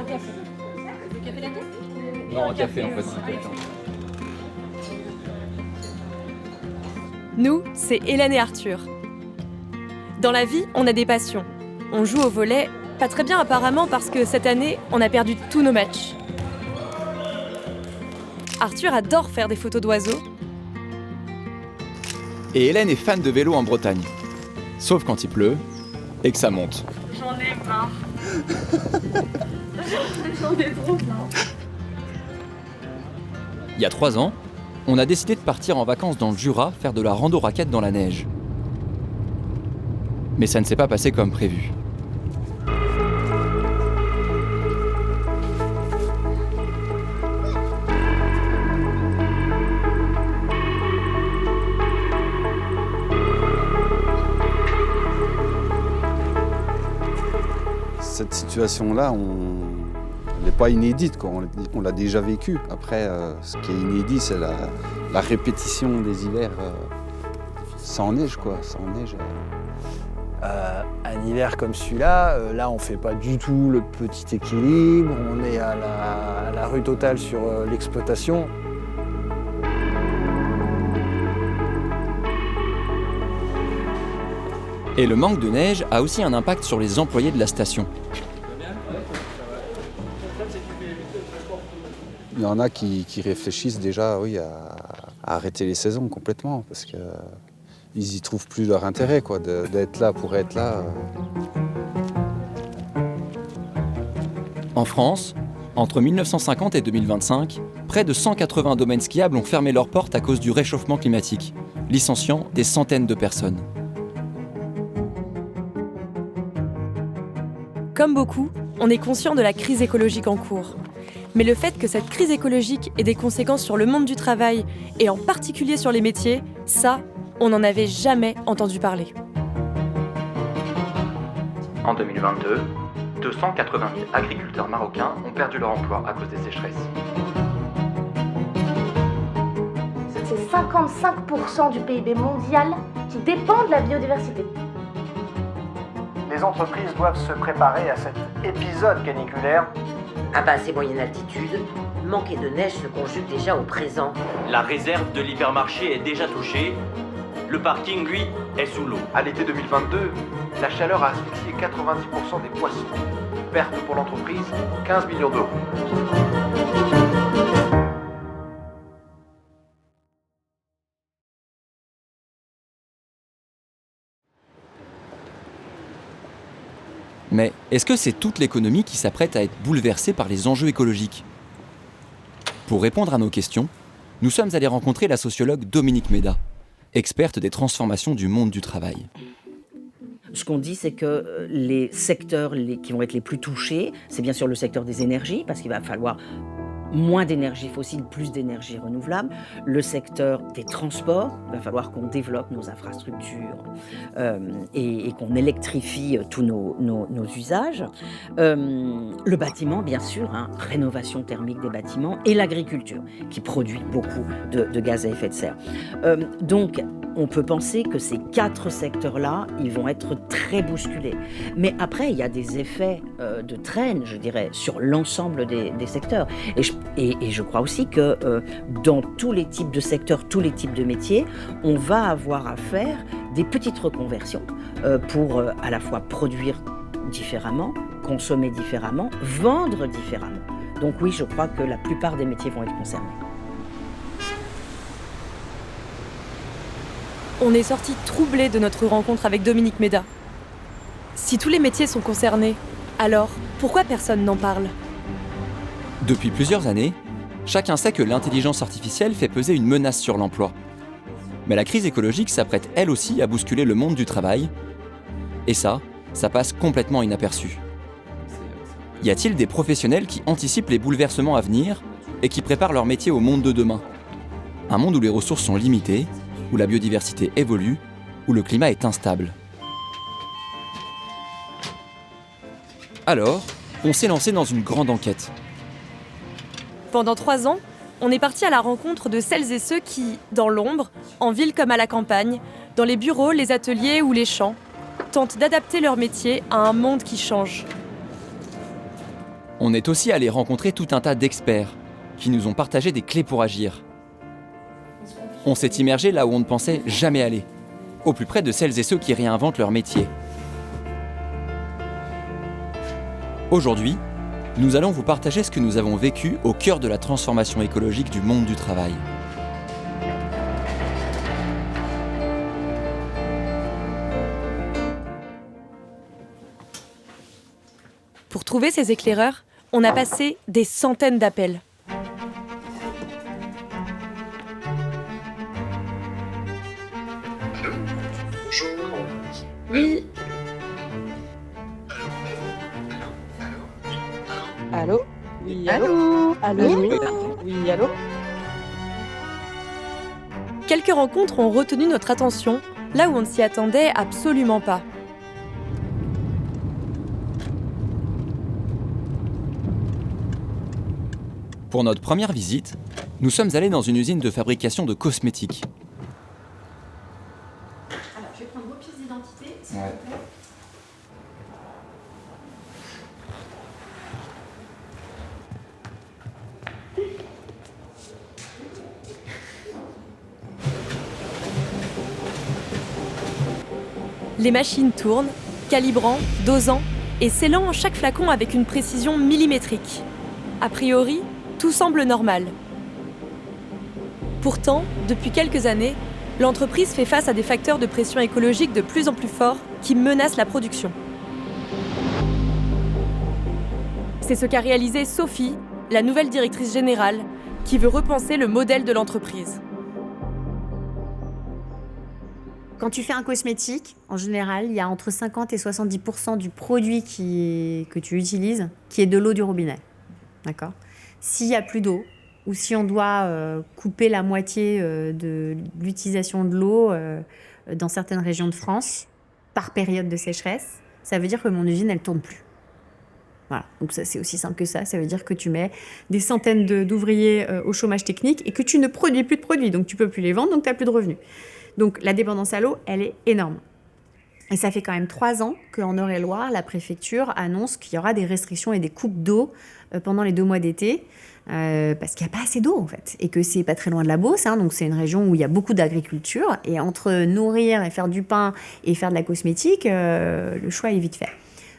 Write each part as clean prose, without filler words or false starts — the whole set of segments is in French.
café. Le café latte? Non, un café en fait. Nous, c'est Hélène et Arthur. Dans la vie, on a des passions. On joue au volley, pas très bien apparemment parce que cette année, on a perdu tous nos matchs. Arthur adore faire des photos d'oiseaux. Et Hélène est fan de vélo en Bretagne. Sauf quand il pleut et que ça monte. J'en ai marre. J'en ai trop marre. Il y a 3 ans, on a décidé de partir en vacances dans le Jura faire de la rando-raquette dans la neige. Mais ça ne s'est pas passé comme prévu. Cette situation-là, elle n'est pas inédite, quoi. On l'a déjà vécue. Après, ce qui est inédit, c'est la répétition des hivers sans neige, quoi. Sans neige. Un hiver comme celui-là, là on fait pas du tout le petit équilibre, on est à la rue totale sur l'exploitation. Et le manque de neige a aussi un impact sur les employés de la station. Il y en a qui réfléchissent déjà, oui, à arrêter les saisons complètement, parce que ils y trouvent plus leur intérêt, quoi, d'être là pour être là. En France, entre 1950 et 2025, près de 180 domaines skiables ont fermé leurs portes à cause du réchauffement climatique, licenciant des centaines de personnes. Comme beaucoup, on est conscient de la crise écologique en cours. Mais le fait que cette crise écologique ait des conséquences sur le monde du travail, et en particulier sur les métiers, ça, on n'en avait jamais entendu parler. En 2022, 280 000 agriculteurs marocains ont perdu leur emploi à cause des sécheresses. C'est 55% du PIB mondial qui dépend de la biodiversité. Les entreprises doivent se préparer à cet épisode caniculaire. À basse et moyenne altitude, manque de neige se conjugue déjà au présent. La réserve de l'hypermarché est déjà touchée. Le parking, lui, est sous l'eau. À l'été 2022, la chaleur a asphyxié 90% des poissons. Perte pour l'entreprise, 15 millions d'euros. Mais est-ce que c'est toute l'économie qui s'apprête à être bouleversée par les enjeux écologiques ? Pour répondre à nos questions, nous sommes allés rencontrer la sociologue Dominique Méda, experte des transformations du monde du travail. Ce qu'on dit, c'est que les secteurs qui vont être les plus touchés, c'est bien sûr le secteur des énergies, parce qu'il va falloir moins d'énergie fossile, plus d'énergie renouvelable. Le secteur des transports, il va falloir qu'on développe nos infrastructures et qu'on électrifie tous nos usages. Le bâtiment, bien sûr, rénovation thermique des bâtiments, et l'agriculture, qui produit beaucoup de gaz à effet de serre. Donc, on peut penser que ces 4 secteurs-là, ils vont être très bousculés. Mais après, il y a des effets de traîne, je dirais, sur l'ensemble des secteurs. Et je crois aussi que dans tous les types de secteurs, tous les types de métiers, on va avoir à faire des petites reconversions pour à la fois produire différemment, consommer différemment, vendre différemment. Donc oui, je crois que la plupart des métiers vont être concernés. On est sortis troublés de notre rencontre avec Dominique Méda. Si tous les métiers sont concernés, alors pourquoi personne n'en parle ? Depuis plusieurs années, chacun sait que l'intelligence artificielle fait peser une menace sur l'emploi. Mais la crise écologique s'apprête elle aussi à bousculer le monde du travail. Et ça passe complètement inaperçu. Y a-t-il des professionnels qui anticipent les bouleversements à venir et qui préparent leur métier au monde de demain ? Un monde où les ressources sont limitées, où la biodiversité évolue, où le climat est instable. Alors, on s'est lancé dans une grande enquête. Pendant 3 ans, on est parti à la rencontre de celles et ceux qui, dans l'ombre, en ville comme à la campagne, dans les bureaux, les ateliers ou les champs, tentent d'adapter leur métier à un monde qui change. On est aussi allé rencontrer tout un tas d'experts qui nous ont partagé des clés pour agir. On s'est immergé là où on ne pensait jamais aller, au plus près de celles et ceux qui réinventent leur métier. Aujourd'hui, nous allons vous partager ce que nous avons vécu au cœur de la transformation écologique du monde du travail. Pour trouver ces éclaireurs, on a passé des centaines d'appels. Oui. Allô? Oui, allô? Allô? Oui, allô? Quelques rencontres ont retenu notre attention, là où on ne s'y attendait absolument pas. Pour notre première visite, nous sommes allés dans une usine de fabrication de cosmétiques. Alors, je vais prendre vos pièces d'identité, s'il vous plaît. Les machines tournent, calibrant, dosant et scellant chaque flacon avec une précision millimétrique. A priori, tout semble normal. Pourtant, depuis quelques années, l'entreprise fait face à des facteurs de pression écologique de plus en plus forts qui menacent la production. C'est ce qu'a réalisé Sophie, la nouvelle directrice générale, qui veut repenser le modèle de l'entreprise. Quand tu fais un cosmétique, en général, il y a entre 50 et 70% du produit que tu utilises qui est de l'eau du robinet. D'accord ? S'il n'y a plus d'eau, ou si on doit couper la moitié de l'utilisation de l'eau dans certaines régions de France, par période de sécheresse, ça veut dire que mon usine, elle ne tourne plus. Voilà, donc ça, c'est aussi simple que ça. Ça veut dire que tu mets des centaines d'ouvriers au chômage technique et que tu ne produis plus de produits. Donc tu ne peux plus les vendre, donc tu n'as plus de revenus. Donc la dépendance à l'eau, elle est énorme. Et ça fait quand même 3 ans qu'en Eure-et-Loire, la préfecture annonce qu'il y aura des restrictions et des coupes d'eau pendant les 2 mois d'été, parce qu'il n'y a pas assez d'eau en fait, et que c'est pas très loin de la Beauce, hein, donc c'est une région où il y a beaucoup d'agriculture, et entre nourrir et faire du pain et faire de la cosmétique, le choix est vite fait.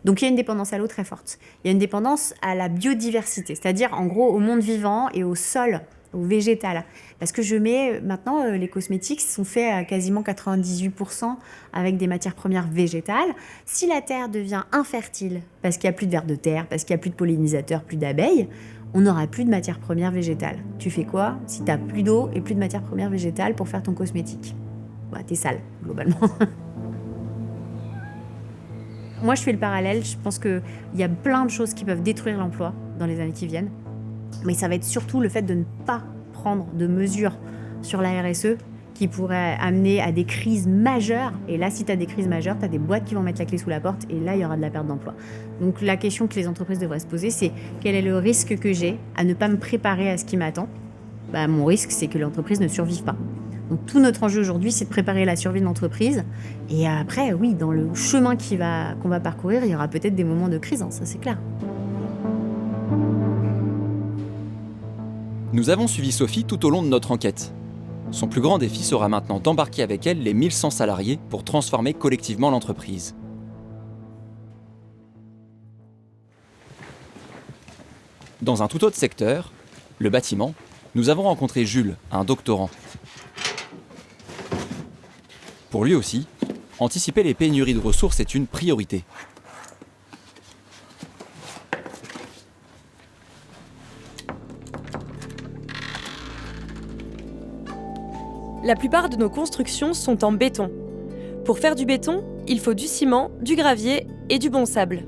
Donc il y a une dépendance à l'eau très forte. Il y a une dépendance à la biodiversité, c'est-à-dire en gros au monde vivant et au sol, au végétal. Parce que maintenant, les cosmétiques sont faits à quasiment 98% avec des matières premières végétales. Si la terre devient infertile, parce qu'il n'y a plus de vers de terre, parce qu'il n'y a plus de pollinisateurs, plus d'abeilles, on n'aura plus de matières premières végétales. Tu fais quoi si tu n'as plus d'eau et plus de matières premières végétales pour faire ton cosmétique ? Bah, t'es sale, globalement. Moi, je fais le parallèle. Je pense qu'il y a plein de choses qui peuvent détruire l'emploi dans les années qui viennent. Mais ça va être surtout le fait de ne pas prendre de mesures sur la RSE qui pourraient amener à des crises majeures. Et là, si tu as des crises majeures, tu as des boîtes qui vont mettre la clé sous la porte et là, il y aura de la perte d'emploi. Donc la question que les entreprises devraient se poser, c'est quel est le risque que j'ai à ne pas me préparer à ce qui m'attend ? Bah, mon risque, c'est que l'entreprise ne survive pas. Donc tout notre enjeu aujourd'hui, c'est de préparer la survie de l'entreprise. Et après, oui, dans le chemin qu'on va parcourir, il y aura peut-être des moments de crise, hein, ça c'est clair. Nous avons suivi Sophie tout au long de notre enquête. Son plus grand défi sera maintenant d'embarquer avec elle les 1100 salariés pour transformer collectivement l'entreprise. Dans un tout autre secteur, le bâtiment, nous avons rencontré Jules, un doctorant. Pour lui aussi, anticiper les pénuries de ressources est une priorité. La plupart de nos constructions sont en béton. Pour faire du béton, il faut du ciment, du gravier et du bon sable.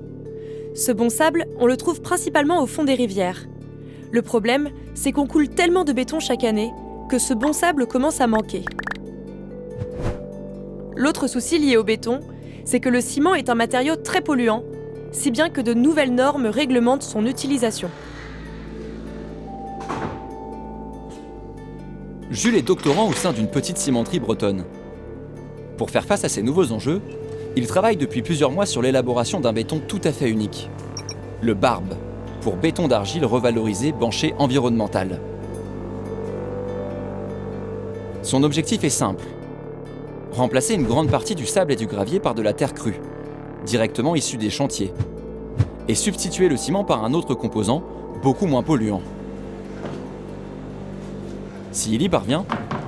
Ce bon sable, on le trouve principalement au fond des rivières. Le problème, c'est qu'on coule tellement de béton chaque année que ce bon sable commence à manquer. L'autre souci lié au béton, c'est que le ciment est un matériau très polluant, si bien que de nouvelles normes réglementent son utilisation. Jules est doctorant au sein d'une petite cimenterie bretonne. Pour faire face à ces nouveaux enjeux, il travaille depuis plusieurs mois sur l'élaboration d'un béton tout à fait unique, le Barbe, pour béton d'argile revalorisé banché environnemental. Son objectif est simple. Remplacer une grande partie du sable et du gravier par de la terre crue, directement issue des chantiers, et substituer le ciment par un autre composant, beaucoup moins polluant. S'il y parvient,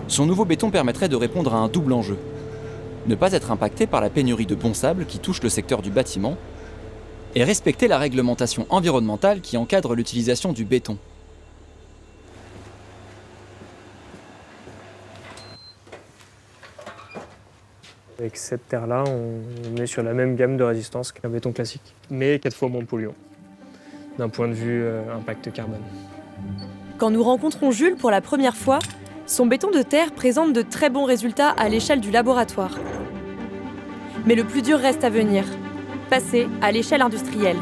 son nouveau béton permettrait de répondre à un double enjeu. Ne pas être impacté par la pénurie de bon sable qui touche le secteur du bâtiment, et respecter la réglementation environnementale qui encadre l'utilisation du béton. Avec cette terre-là, on est sur la même gamme de résistance qu'un béton classique, mais 4 fois moins polluant, d'un point de vue impact carbone. Quand nous rencontrons Jules pour la première fois, son béton de terre présente de très bons résultats à l'échelle du laboratoire. Mais le plus dur reste à venir, passer à l'échelle industrielle.